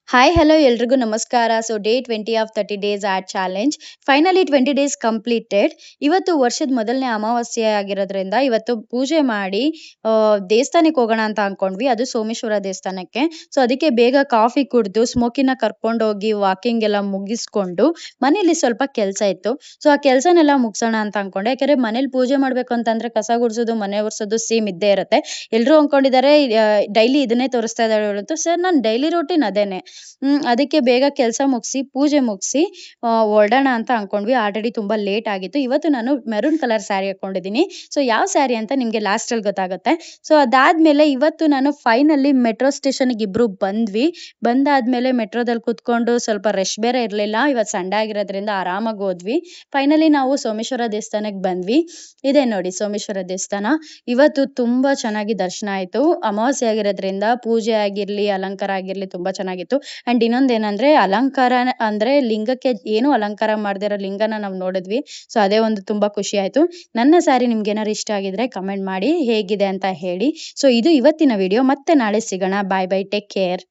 Hi hello ಎಲ್ರಿಗೂ ನಮಸ್ಕಾರ. So day 20 of 30 days ad challenge finally 20 days completed. ಇವತ್ತು ವರ್ಷದ ಮೊದಲನೇ ಅಮಾವಾಸ್ಯೆ ಆಗಿರೋದ್ರಿಂದ ಇವತ್ತು ಪೂಜೆ ಮಾಡಿ ದೇವಸ್ಥಾನಕ್ಕೆ ಹೋಗೋಣ ಅಂತ ಅನ್ಕೊಂಡ್ವಿ. ಅದು ಸೋಮೇಶ್ವರ ದೇವಸ್ಥಾನಕ್ಕೆ. ಸೊ ಅದಕ್ಕೆ ಬೇಗ ಕಾಫಿ ಕುಡ್ದು ಸ್ಮೋಕಿನ ಕರ್ಕೊಂಡೋಗಿ ವಾಕಿಂಗ್ ಎಲ್ಲ ಮುಗಿಸ್ಕೊಂಡು ಮನೇಲಿ ಸ್ವಲ್ಪ ಕೆಲಸ ಇತ್ತು. ಸೊ ಆ ಕೆಲಸನೆಲ್ಲ ಮುಗಿಸೋಣ ಅಂತ ಅನ್ಕೊಂಡೆ. ಯಾಕಂದ್ರೆ ಮನೇಲಿ ಪೂಜೆ ಮಾಡ್ಬೇಕು ಅಂತಂದ್ರೆ ಕಸ ಗುಡಿಸೋದು ಮನೆ ಒರೆಸೋದು ಸೇಮ್ ಇದ್ದೇ ಇರುತ್ತೆ. ಎಲ್ರು ಅನ್ಕೊಂಡಿದ್ದಾರೆ ಡೈಲಿ ಇದನ್ನೇ ತೋರಿಸ್ತಾ ಇದ್ದಾಳೆ ಅಂತ. ಸರ್ ನನ್ ಡೈಲಿ ರೂಟೀನ್ ಅದೇನೆ. ಅದಕ್ಕೆ ಬೇಗ ಕೆಲಸ ಮುಗಿಸಿ ಪೂಜೆ ಮುಗಿಸಿ ಹೊರಡೋಣ ಅಂತ ಅನ್ಕೊಂಡ್ವಿ. ಆಲ್ರೆಡಿ ತುಂಬಾ ಲೇಟ್ ಆಗಿತ್ತು. ಇವತ್ತು ನಾನು ಮೆರೂನ್ ಕಲರ್ ಸ್ಯಾರಿ ಹಾಕೊಂಡಿದ್ದೀನಿ. ಸೊ ಯಾವ ಸ್ಯಾರಿ ಅಂತ ನಿಮ್ಗೆ ಲಾಸ್ಟ್ ಅಲ್ಲಿ ಗೊತ್ತಾಗುತ್ತೆ. ಸೊ ಅದಾದ್ಮೇಲೆ ಇವತ್ತು ನಾನು ಫೈನಲಿ ಮೆಟ್ರೋ ಸ್ಟೇಷನ್ಗೆ ಇಬ್ರು ಬಂದ್ವಿ. ಬಂದಾದ್ಮೇಲೆ ಮೆಟ್ರೋದಲ್ಲಿ ಕುತ್ಕೊಂಡು ಸ್ವಲ್ಪ ರಶ್ ಬೇರೆ ಇರ್ಲಿಲ್ಲ. ಇವತ್ತು ಸಂಡೇ ಆಗಿರೋದ್ರಿಂದ ಆರಾಮಾಗಿ ಹೋದ್ವಿ. ಫೈನಲಿ ನಾವು ಸೋಮೇಶ್ವರ ದೇವಸ್ಥಾನಕ್ಕೆ ಬಂದ್ವಿ. ಇದೆ ನೋಡಿ ಸೋಮೇಶ್ವರ ದೇವಸ್ಥಾನ. ಇವತ್ತು ತುಂಬಾ ಚೆನ್ನಾಗಿ ದರ್ಶನ ಆಯ್ತು. ಅಮಾವಾಸ್ಯೆ ಆಗಿರೋದ್ರಿಂದ ಪೂಜೆ ಆಗಿರ್ಲಿ ಅಲಂಕಾರ ಆಗಿರ್ಲಿ ತುಂಬಾ ಚೆನ್ನಾಗಿತ್ತು. ಅಂಡ್ ಇನ್ನೊಂದೇನಂದ್ರೆ ಅಲಂಕಾರ ಅಂದ್ರೆ ಲಿಂಗಕ್ಕೆ ಏನು ಅಲಂಕಾರ ಮಾಡದಿರೋ ಲಿಂಗನ ನಾವು ನೋಡಿದ್ವಿ. ಸೊ ಅದೇ ಒಂದು ತುಂಬಾ ಖುಷಿ ಆಯ್ತು. ನನ್ನ ಸ್ಯಾರಿ ನಿಮ್ಗೆ ಏನಾದ್ರು ಇಷ್ಟ ಆಗಿದ್ರೆ ಕಮೆಂಟ್ ಮಾಡಿ ಹೇಗಿದೆ ಅಂತ ಹೇಳಿ. ಸೊ ಇದು ಇವತ್ತಿನ ವಿಡಿಯೋ. ಮತ್ತೆ ನಾಳೆ ಸಿಗೋಣ. ಬಾಯ್ ಬಾಯ್, ಟೇಕ್ ಕೇರ್.